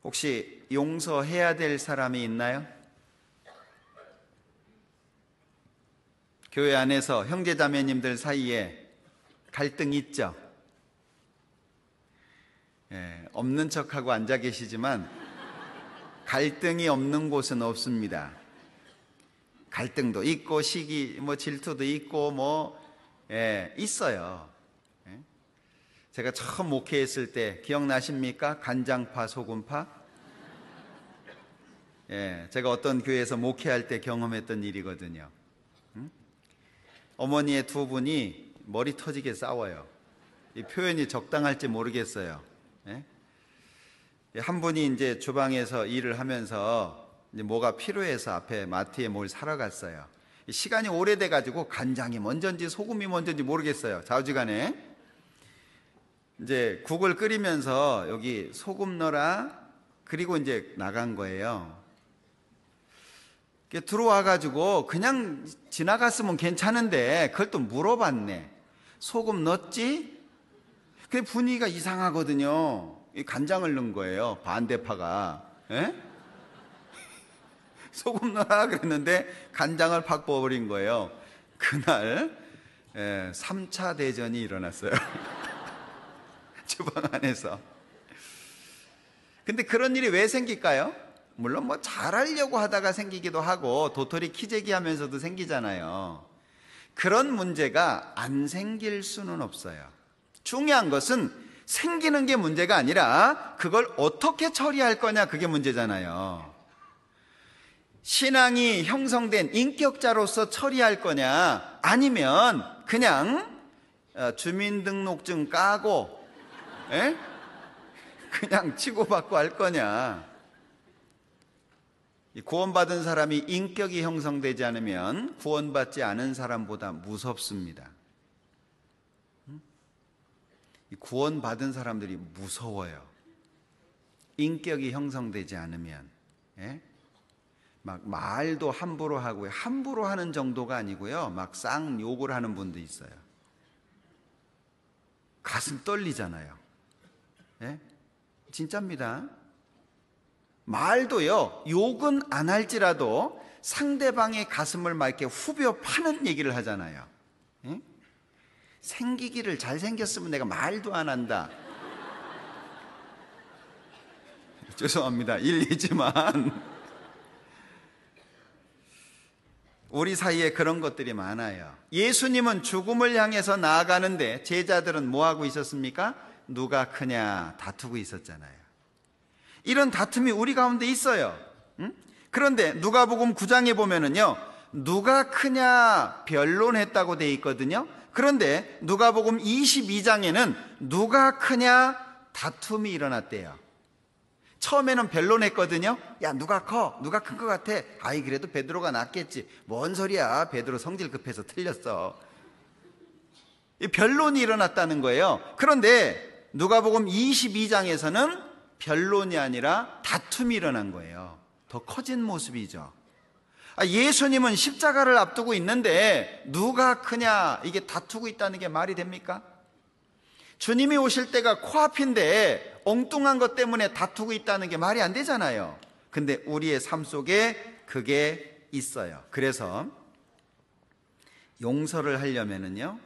혹시 용서해야 될 사람이 있나요? 교회 안에서 형제자매님들 사이에 갈등 있죠? 없는 척하고 앉아 계시지만 갈등이 없는 곳은 없습니다. 갈등도 있고 시기, 질투도 있고 있어요. 제가 처음 목회했을 때 기억나십니까? 간장파, 소금파? 제가 어떤 교회에서 목회할 때 경험했던 일이거든요. 어머니의 두 분이 머리 터지게 싸워요. 이 표현이 적당할지 모르겠어요. 한 분이 이제 주방에서 일을 하면서 이제 뭐가 필요해서 앞에 마트에 뭘 사러 갔어요. 시간이 오래돼 가지고 간장이 먼저인지 소금이 먼저인지 모르겠어요. 좌우지간에 이제 국을 끓이면서 여기 소금 넣어라. 그리고 이제 나간 거예요. 들어와 가지고 그냥 지나갔으면 괜찮은데 그걸 또 물어봤네. 소금 넣었지? 그 분위기가 이상하거든요. 이 간장을 넣은 거예요. 반대파가. 소금 넣어라 그랬는데 간장을 팍 부어버린 거예요. 그날 3차 대전이 일어났어요. 주방 안에서. 근데 그런 일이 왜 생길까요? 물론 잘하려고 하다가 생기기도 하고 도토리 키재기 하면서도 생기잖아요. 그런 문제가 안 생길 수는 없어요. 중요한 것은 생기는 게 문제가 아니라 그걸 어떻게 처리할 거냐, 그게 문제잖아요. 신앙이 형성된 인격자로서 처리할 거냐, 아니면 그냥 주민등록증 까고 그냥 치고받고 할 거냐. 구원받은 사람이 인격이 형성되지 않으면 구원받지 않은 사람보다 무섭습니다. 구원받은 사람들이 무서워요. 인격이 형성되지 않으면. 막 말도 함부로 하고요. 함부로 하는 정도가 아니고요. 막 쌍욕을 하는 분도 있어요. 가슴 떨리잖아요. 진짜입니다. 말도요, 욕은 안 할지라도 상대방의 가슴을 막 이렇게 후벼 파는 얘기를 하잖아요. 생기기를 잘생겼으면 내가 말도 안 한다. 죄송합니다. 일리지만 우리 사이에 그런 것들이 많아요. 예수님은 죽음을 향해서 나아가는데 제자들은 뭐 하고 있었습니까? 누가 크냐 다투고 있었잖아요. 이런 다툼이 우리 가운데 있어요. 그런데 누가복음 9장에 보면은요, 누가 크냐 변론했다고 돼 있거든요. 그런데 누가복음 22장에는 누가 크냐 다툼이 일어났대요. 처음에는 변론했거든요. 야, 누가 커? 누가 큰 것 같아? 아이, 그래도 베드로가 낫겠지. 뭔 소리야, 베드로 성질 급해서 틀렸어. 이 변론이 일어났다는 거예요. 그런데 누가복음 22장에서는 변론이 아니라 다툼이 일어난 거예요. 더 커진 모습이죠. 예수님은 십자가를 앞두고 있는데 누가 크냐, 이게 다투고 있다는 게 말이 됩니까? 주님이 오실 때가 코앞인데 엉뚱한 것 때문에 다투고 있다는 게 말이 안 되잖아요. 근데 우리의 삶 속에 그게 있어요. 그래서 용서를 하려면은요,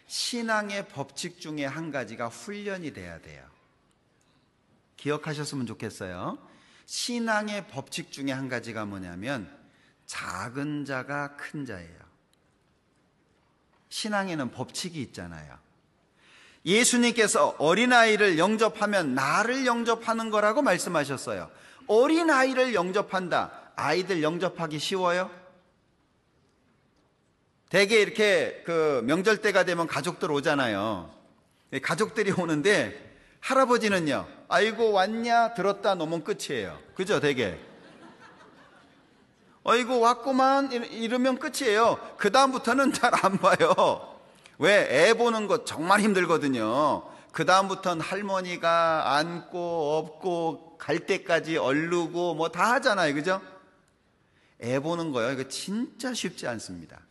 신앙의 법칙 중에 한 가지가 훈련이 돼야 돼요. 기억하셨으면 좋겠어요. 신앙의 법칙 중에 한 가지가 뭐냐면 작은 자가 큰 자예요. 신앙에는 법칙이 있잖아요. 예수님께서 어린아이를 영접하면 나를 영접하는 거라고 말씀하셨어요. 어린아이를 영접한다. 아이들 영접하기 쉬워요? 대개 이렇게 명절 때가 되면 가족들 오잖아요. 가족들이 오는데 할아버지는요, 아이고 왔냐 들었다 놓으면 끝이에요. 그죠? 대개 아이고 왔구만 이러면 끝이에요. 그 다음부터는 잘 안 봐요. 왜? 애 보는 거 정말 힘들거든요. 그 다음부터는 할머니가 안고 업고 갈 때까지 얼르고 뭐 다 하잖아요. 그죠? 애 보는 거요, 이거 진짜 쉽지 않습니다.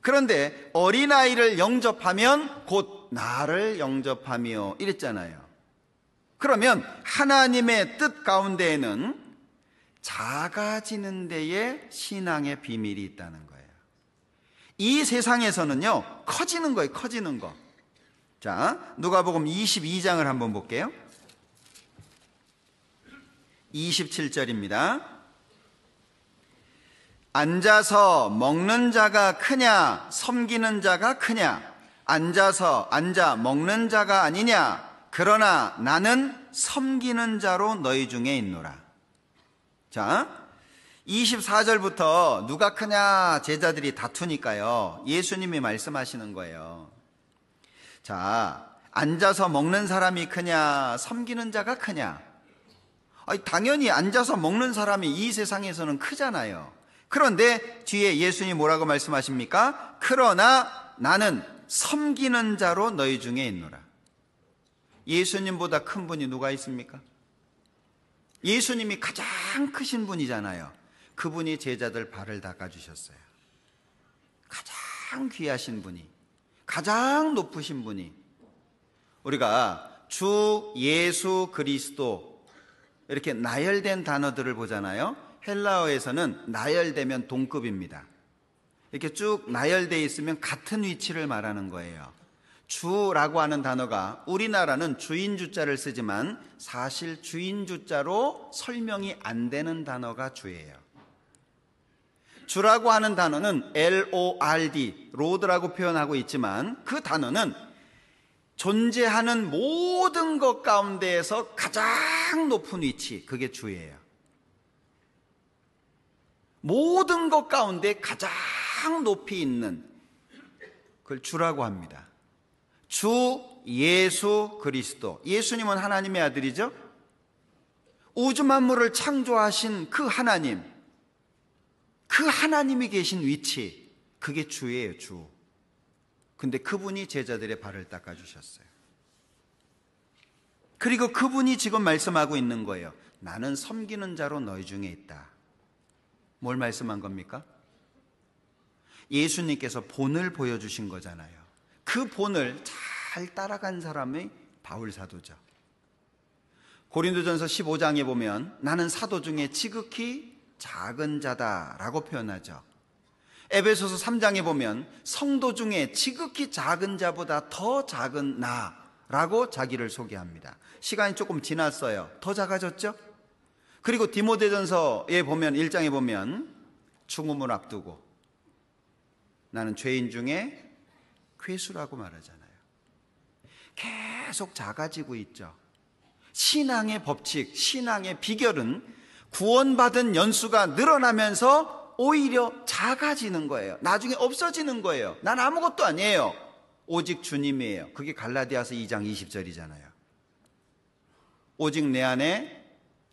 그런데 어린아이를 영접하면 곧 나를 영접하며 이랬잖아요. 그러면 하나님의 뜻 가운데에는 작아지는 데에 신앙의 비밀이 있다는 거예요. 이 세상에서는요, 커지는 거예요, 커지는 거. 자, 누가복음 22장을 한번 볼게요. 27절입니다. 앉아서 먹는 자가 크냐, 섬기는 자가 크냐? 앉아 먹는 자가 아니냐? 그러나 나는 섬기는 자로 너희 중에 있노라. 자, 24절부터 누가 크냐 제자들이 다투니까요, 예수님이 말씀하시는 거예요. 자, 앉아서 먹는 사람이 크냐, 섬기는 자가 크냐? 당연히 앉아서 먹는 사람이 이 세상에서는 크잖아요. 그런데 뒤에 예수님이 뭐라고 말씀하십니까? 그러나 나는 섬기는 자로 너희 중에 있노라. 예수님보다 큰 분이 누가 있습니까? 예수님이 가장 크신 분이잖아요. 그분이 제자들 발을 닦아주셨어요. 가장 귀하신 분이, 가장 높으신 분이. 우리가 주 예수 그리스도 이렇게 나열된 단어들을 보잖아요. 헬라어에서는 나열되면 동급입니다. 이렇게 쭉 나열되어 있으면 같은 위치를 말하는 거예요. 주라고 하는 단어가, 우리나라는 주인 주자를 쓰지만 사실 주인 주자로 설명이 안 되는 단어가 주예요. 주라고 하는 단어는 LORD, 로드라고 표현하고 있지만 그 단어는 존재하는 모든 것 가운데에서 가장 높은 위치, 그게 주예요. 모든 것 가운데 가장 높이 있는, 그걸 주라고 합니다. 주 예수 그리스도. 예수님은 하나님의 아들이죠. 우주 만물을 창조하신 그 하나님, 그 하나님이 계신 위치, 그게 주예요, 주. 근데 그분이 제자들의 발을 닦아주셨어요. 그리고 그분이 지금 말씀하고 있는 거예요. 나는 섬기는 자로 너희 중에 있다. 뭘 말씀한 겁니까? 예수님께서 본을 보여주신 거잖아요. 그 본을 잘 따라간 사람이 바울 사도죠. 고린도전서 15장에 보면 나는 사도 중에 지극히 작은 자다라고 표현하죠. 에베소서 3장에 보면 성도 중에 지극히 작은 자보다 더 작은 나라고 자기를 소개합니다. 시간이 조금 지났어요. 더 작아졌죠? 그리고 디모데전서에 보면 1장에 보면 죽음을 앞두고 나는 죄인 중에 괴수라고 말하잖아요. 계속 작아지고 있죠. 신앙의 법칙, 신앙의 비결은 구원받은 연수가 늘어나면서 오히려 작아지는 거예요. 나중에 없어지는 거예요. 난 아무것도 아니에요. 오직 주님이에요. 그게 갈라디아서 2장 20절이잖아요. 오직 내 안에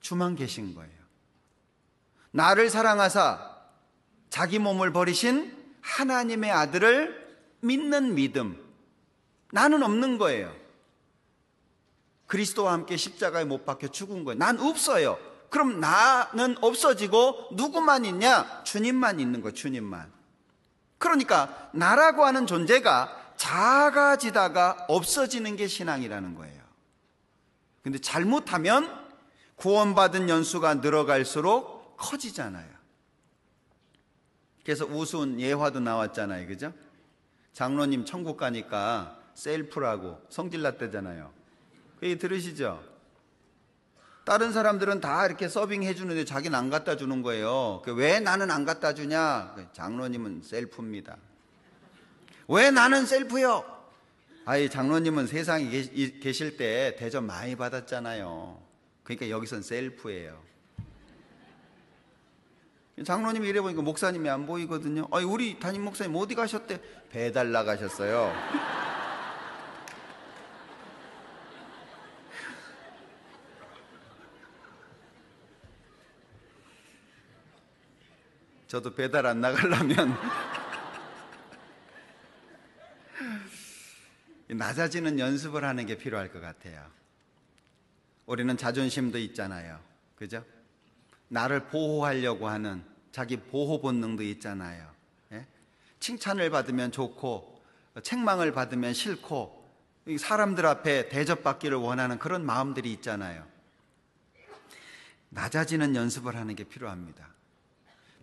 주만 계신 거예요. 나를 사랑하사 자기 몸을 버리신 하나님의 아들을 믿는 믿음, 나는 없는 거예요. 그리스도와 함께 십자가에 못 박혀 죽은 거예요. 난 없어요. 그럼 나는 없어지고 누구만 있냐? 주님만 있는 거예요. 주님만. 그러니까 나라고 하는 존재가 작아지다가 없어지는 게 신앙이라는 거예요. 근데 잘못하면 구원받은 연수가 늘어갈수록 커지잖아요. 그래서 우스운 예화도 나왔잖아요. 그죠? 장로님 천국 가니까 셀프라고 성질났대잖아요. 그 얘기 들으시죠? 다른 사람들은 다 이렇게 서빙 해주는데 자기는 안 갖다 주는 거예요. 왜 나는 안 갖다 주냐? 장로님은 셀프입니다. 왜 나는 셀프요? 아이, 장로님은 세상에 계실 때 대접 많이 받았잖아요. 그러니까 여기선 셀프예요. 장로님이 이래 보니까 목사님이 안 보이거든요. 우리 담임 목사님 어디 가셨대? 배달 나가셨어요. 저도 배달 안 나가려면 낮아지는 연습을 하는 게 필요할 것 같아요. 우리는 자존심도 있잖아요. 그죠? 나를 보호하려고 하는 자기 보호 본능도 있잖아요. 예? 칭찬을 받으면 좋고 책망을 받으면 싫고 사람들 앞에 대접받기를 원하는 그런 마음들이 있잖아요. 낮아지는 연습을 하는 게 필요합니다.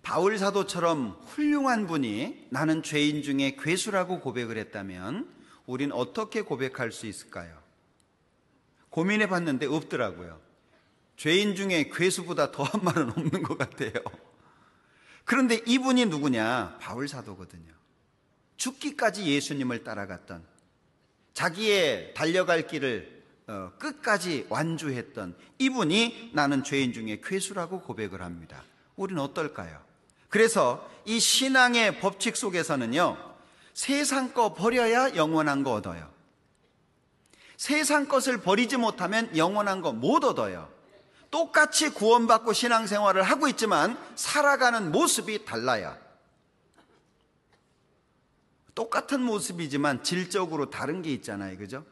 바울 사도처럼 훌륭한 분이 나는 죄인 중에 괴수라고 고백을 했다면 우린 어떻게 고백할 수 있을까요? 고민해 봤는데 없더라고요. 죄인 중에 괴수보다 더한 말은 없는 것 같아요. 그런데 이분이 누구냐? 바울 사도거든요. 죽기까지 예수님을 따라갔던, 자기의 달려갈 길을 끝까지 완주했던 이분이 나는 죄인 중에 괴수라고 고백을 합니다. 우리는 어떨까요? 그래서 이 신앙의 법칙 속에서는요, 세상 거 버려야 영원한 거 얻어요. 세상 것을 버리지 못하면 영원한 거 못 얻어요. 똑같이 구원받고 신앙생활을 하고 있지만 살아가는 모습이 달라요. 똑같은 모습이지만 질적으로 다른 게 있잖아요. 그죠?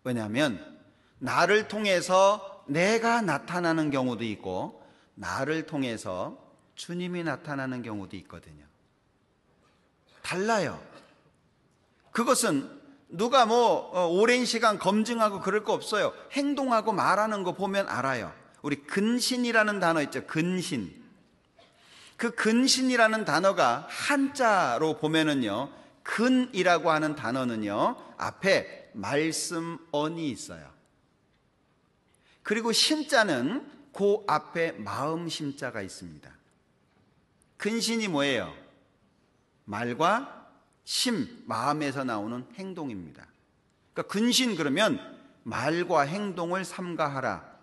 왜냐하면 나를 통해서 내가 나타나는 경우도 있고 나를 통해서 주님이 나타나는 경우도 있거든요. 달라요. 그것은 누가 오랜 시간 검증하고 그럴 거 없어요. 행동하고 말하는 거 보면 알아요. 우리 근신이라는 단어 있죠. 근신. 그 근신이라는 단어가 한자로 보면은요, 근이라고 하는 단어는요, 앞에 말씀 언이 있어요. 그리고 신자는 그 앞에 마음 심자가 있습니다. 근신이 뭐예요? 말과 심, 마음에서 나오는 행동입니다. 그러니까 근신 그러면 말과 행동을 삼가하라.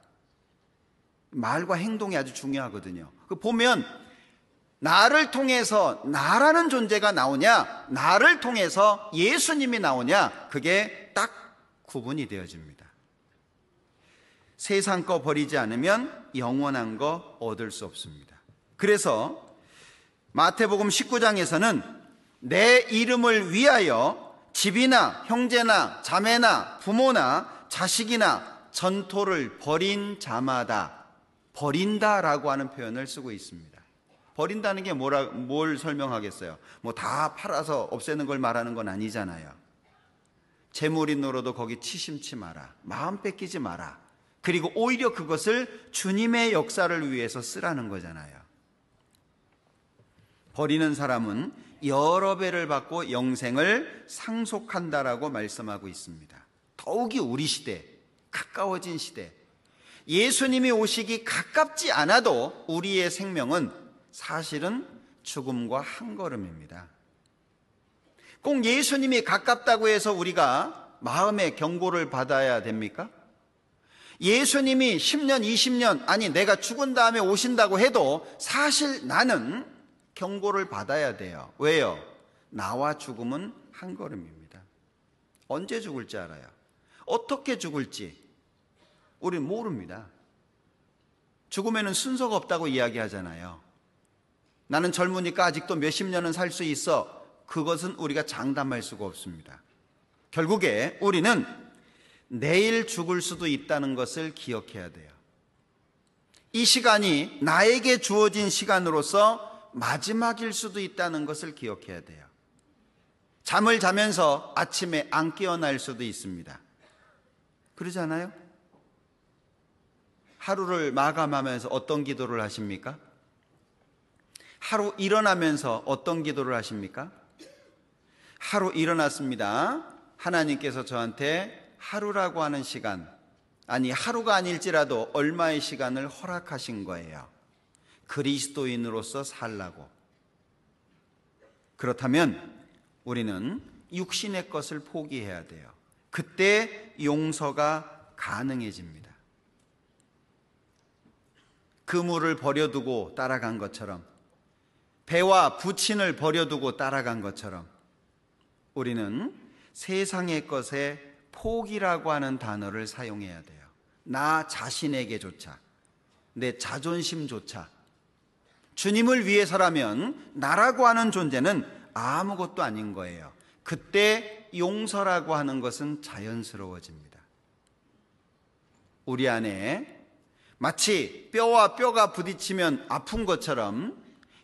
말과 행동이 아주 중요하거든요. 보면 나를 통해서 나라는 존재가 나오냐, 나를 통해서 예수님이 나오냐, 그게 딱 구분이 되어집니다. 세상 거 버리지 않으면 영원한 거 얻을 수 없습니다. 그래서 마태복음 19장에서는 내 이름을 위하여 집이나 형제나 자매나 부모나 자식이나 전토를 벌인 자마다, 버린다라고 하는 표현을 쓰고 있습니다. 버린다는 게 뭘 설명하겠어요? 다 팔아서 없애는 걸 말하는 건 아니잖아요. 재물인으로도 거기 치심치 마라. 마음 뺏기지 마라. 그리고 오히려 그것을 주님의 역사를 위해서 쓰라는 거잖아요. 버리는 사람은 여러 배를 받고 영생을 상속한다라고 말씀하고 있습니다. 더욱이 우리 시대, 가까워진 시대, 예수님이 오시기 가깝지 않아도 우리의 생명은 사실은 죽음과 한 걸음입니다. 꼭 예수님이 가깝다고 해서 우리가 마음의 경고를 받아야 됩니까? 예수님이 10년, 20년, 아니 내가 죽은 다음에 오신다고 해도 사실 나는 경고를 받아야 돼요. 왜요? 나와 죽음은 한 걸음입니다. 언제 죽을지 알아요. 어떻게 죽을지 우리는 모릅니다. 죽음에는 순서가 없다고 이야기하잖아요. 나는 젊으니까 아직도 몇십 년은 살 수 있어. 그것은 우리가 장담할 수가 없습니다. 결국에 우리는 내일 죽을 수도 있다는 것을 기억해야 돼요. 이 시간이 나에게 주어진 시간으로서 마지막일 수도 있다는 것을 기억해야 돼요. 잠을 자면서 아침에 안 깨어날 수도 있습니다. 그러지 않아요? 하루를 마감하면서 어떤 기도를 하십니까? 하루 일어나면서 어떤 기도를 하십니까? 하루 일어났습니다. 하나님께서 저한테 하루라고 하는 시간, 아니 하루가 아닐지라도 얼마의 시간을 허락하신 거예요. 그리스도인으로서 살라고. 그렇다면 우리는 육신의 것을 포기해야 돼요. 그때 용서가 가능해집니다. 그물을 버려두고 따라간 것처럼, 배와 부친을 버려두고 따라간 것처럼 우리는 세상의 것에 포기라고 하는 단어를 사용해야 돼요. 나 자신에게조차, 내 자존심조차. 주님을 위해서라면 나라고 하는 존재는 아무것도 아닌 거예요. 그때 용서라고 하는 것은 자연스러워집니다. 우리 안에 마치 뼈와 뼈가 부딪히면 아픈 것처럼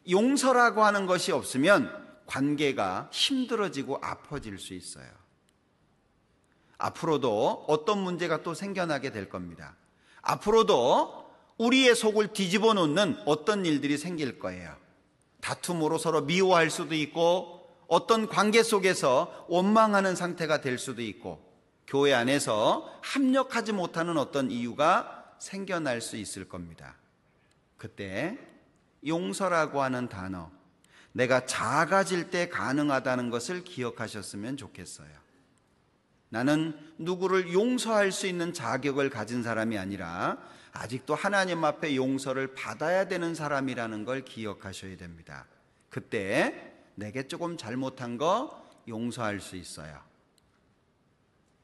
용서라고 하는 것이 없으면 관계가 힘들어지고 아파질 수 있어요. 앞으로도 어떤 문제가 또 생겨나게 될 겁니다. 앞으로도 우리의 속을 뒤집어 놓는 어떤 일들이 생길 거예요. 다툼으로 서로 미워할 수도 있고, 어떤 관계 속에서 원망하는 상태가 될 수도 있고, 교회 안에서 합력하지 못하는 어떤 이유가 생겨날 수 있을 겁니다. 그때 용서라고 하는 단어, 내가 작아질 때 가능하다는 것을 기억하셨으면 좋겠어요. 나는 누구를 용서할 수 있는 자격을 가진 사람이 아니라 아직도 하나님 앞에 용서를 받아야 되는 사람이라는 걸 기억하셔야 됩니다. 그때 내게 조금 잘못한 거 용서할 수 있어요.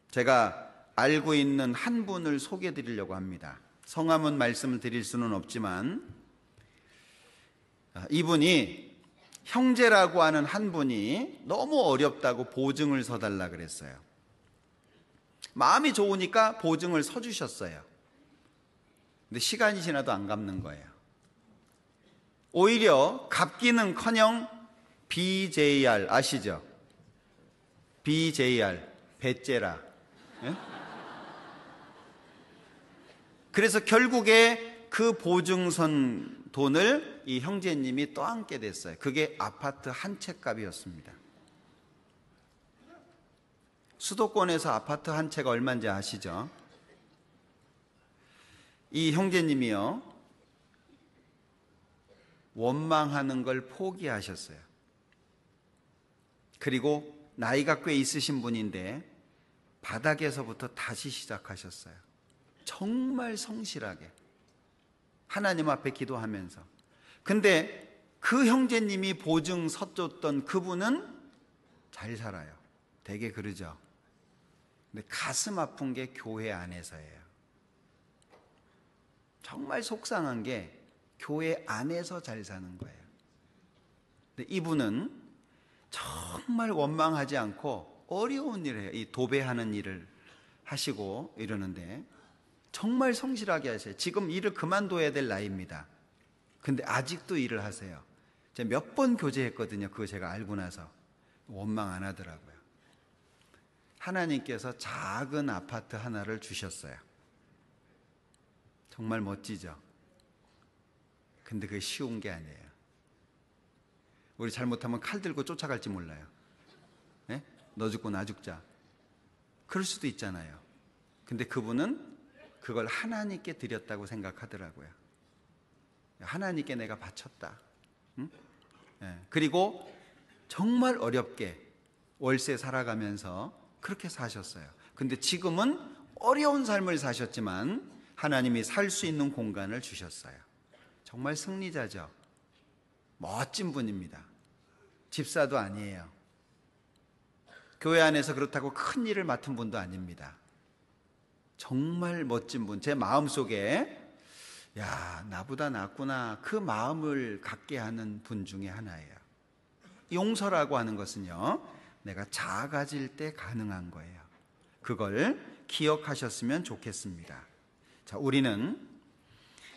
제가 알고 있는 한 분을 소개해 드리려고 합니다. 성함은 말씀을 드릴 수는 없지만, 이분이 형제라고 하는 한 분이 너무 어렵다고 보증을 서달라 그랬어요. 마음이 좋으니까 보증을 서주셨어요. 근데 시간이 지나도 안 갚는 거예요. 오히려 갚기는커녕 BJR 아시죠? BJR 배째라. 예? 그래서 결국에 그 보증선 돈을 이 형제님이 떠안게 됐어요. 그게 아파트 한 채 값이었습니다. 수도권에서 아파트 한 채가 얼마인지 아시죠? 이 형제님이요, 원망하는 걸 포기하셨어요. 그리고 나이가 꽤 있으신 분인데 바닥에서부터 다시 시작하셨어요. 정말 성실하게 하나님 앞에 기도하면서. 근데 그 형제님이 보증 서줬던 그분은 잘 살아요. 되게 그러죠. 근데 가슴 아픈 게 교회 안에서예요. 정말 속상한 게 교회 안에서 잘 사는 거예요. 근데 이분은 정말 원망하지 않고 어려운 일을 해요. 이 도배하는 일을 하시고 이러는데 정말 성실하게 하세요. 지금 일을 그만둬야 될 나이입니다. 근데 아직도 일을 하세요. 제가 몇 번 교제했거든요. 그거 제가 알고 나서. 원망 안 하더라고요. 하나님께서 작은 아파트 하나를 주셨어요. 정말 멋지죠? 근데 그게 쉬운 게 아니에요. 우리 잘못하면 칼 들고 쫓아갈지 몰라요. 네? 너 죽고 나 죽자. 그럴 수도 있잖아요. 근데 그분은 그걸 하나님께 드렸다고 생각하더라고요. 하나님께 내가 바쳤다. 응? 네. 그리고 정말 어렵게 월세 살아가면서 그렇게 사셨어요. 근데 지금은 어려운 삶을 사셨지만 하나님이 살 수 있는 공간을 주셨어요. 정말 승리자죠. 멋진 분입니다. 집사도 아니에요. 교회 안에서 그렇다고 큰 일을 맡은 분도 아닙니다. 정말 멋진 분. 제 마음속에 야, 나보다 낫구나, 그 마음을 갖게 하는 분 중에 하나예요. 용서라고 하는 것은요, 내가 작아질 때 가능한 거예요. 그걸 기억하셨으면 좋겠습니다. 자, 우리는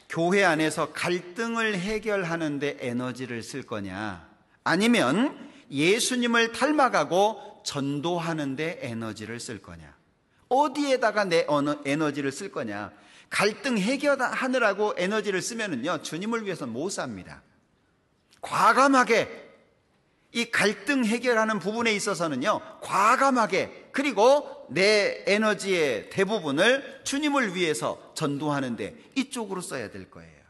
교회 안에서 갈등을 해결하는 데 에너지를 쓸 거냐, 아니면 예수님을 닮아가고 전도하는 데 에너지를 쓸 거냐, 어디에다가 내 에너지를 쓸 거냐. 갈등 해결하느라고 에너지를 쓰면은요, 주님을 위해서는 못 삽니다. 과감하게 이 갈등 해결하는 부분에 있어서는요, 과감하게, 그리고 내 에너지의 대부분을 주님을 위해서 전도하는데 이쪽으로 써야 될 거예요.